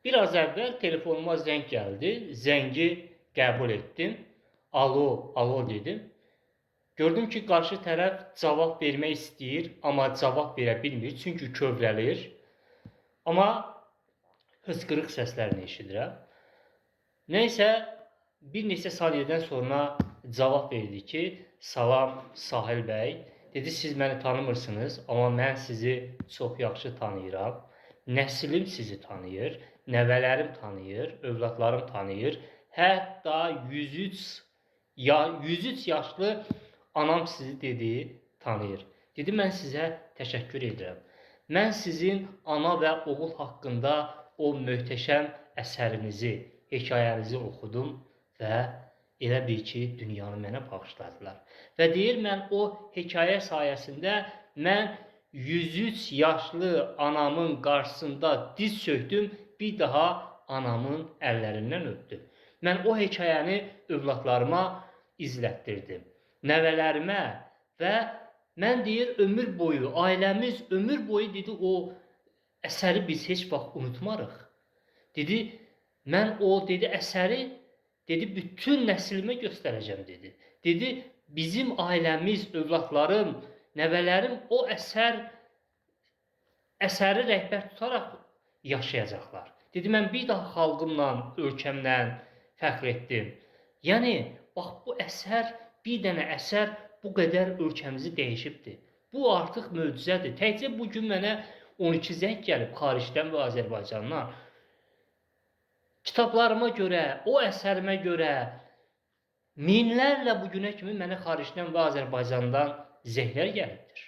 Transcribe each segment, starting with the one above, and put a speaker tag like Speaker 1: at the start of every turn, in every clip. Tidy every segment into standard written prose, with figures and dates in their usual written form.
Speaker 1: Biraz əvvəl telefonuma zəng gəldi. Zəngi qəbul etdim. Alo, alo dedim. Gördüm ki, qarşı tərəf cavab vermək istəyir, amma cavab verə bilmir, çünki kövrəlir. Amma hıçqırıq səslərini eşidirəm. Nəysə, bir neçə saniyədən sonra cavab verdi ki, salam Sahil bəy. Dedi, siz məni tanımırsınız, amma mən sizi çox yaxşı tanıyıram. Nəslim sizi tanıyır, nəvələrim tanıyır, övladlarım tanıyır. Hətta 103 yaşlı anam sizi dedi, tanıyır. Dedi, mən sizə təşəkkür edirəm. Mən sizin ana və oğul haqqında o möhtəşəm əsərinizi, hekayənizi oxudum və elə bil ki, dünyanı mənə bağışladılar. Və deyir, mən o hekayə sayəsində mən 103 yaşlı anamın qarşısında diz çökdüm, bir daha anamın əllərindən öpdüm. Mən o hekayəni övladlarıma izlətdirdim, nəvələrimə və mən deyir, ömür boyu, ailəmiz ömür boyu dedi, o əsəri biz heç vaxt unutmarıq. Dedi, mən o dedi, əsəri dedi, bütün nəslimə göstərəcəm dedi. Dedi, bizim ailəmiz, övladlarım, nəvələrim o əsəri rəhbər tutaraq yaşayacaqlar. Dedi, mən bir daha xalqımla, ölkəmlə fəxr etdim. Yəni, bax, bu əsər, bir dənə əsər bu qədər ölkəmizi dəyişibdir. Bu artıq möcüzədir. Təkcə bugün mənə 12 zəng gəlib xaricdən və Azərbaycandan. Kitablarıma görə, o əsərimə görə minlərlə bugünə kimi mənə xaricdən və Azərbaycandan zənglər gəlibdir.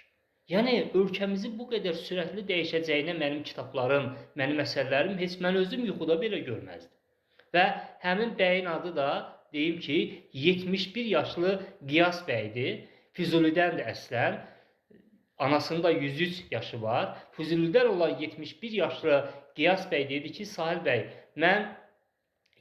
Speaker 1: Yəni, ölkəmizi bu qədər sürətli dəyişəcəyinə mənim kitablarım, mənim əsərlərim heç mən özüm yuxuda belə görməzdim. Və həmin bəyin adı da, deyim ki, 71 yaşlı Qiyas bəydir. Füzulidəndir əslən. Anasının da 103 yaşı var. Füzulidən olan 71 yaşlı Qiyas bəy dedi ki, Sahil bəy, mən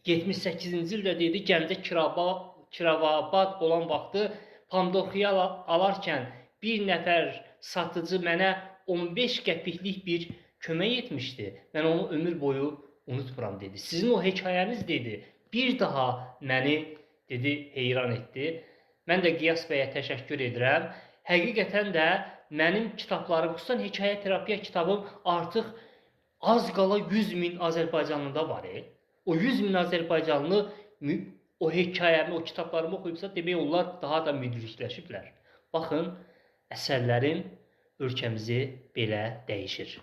Speaker 1: 78-ci ildə dedi, Gəncə Kiravabad olan vaxtı Pandorxuya alarkən bir nəfər satıcı mənə 15 qəpiklik bir kömək etmişdi. Mən onu ömür boyu unutmuram dedi. Sizin o hekayəniz dedi, bir daha məni dedi, heyran etdi. Mən də Qiyas bəyə təşəkkür edirəm. Həqiqətən də mənim kitablarım, xüsusən hekayə terapiya kitabım artıq az qala 100 min Azərbaycanlıda var. O 100 min Azərbaycanlı o hekayəmi, o kitablarımı oxuyubsa, demək onlar daha da müdrikləşiblər. Baxın, əsərlərin ölkəmizi belə dəyişir.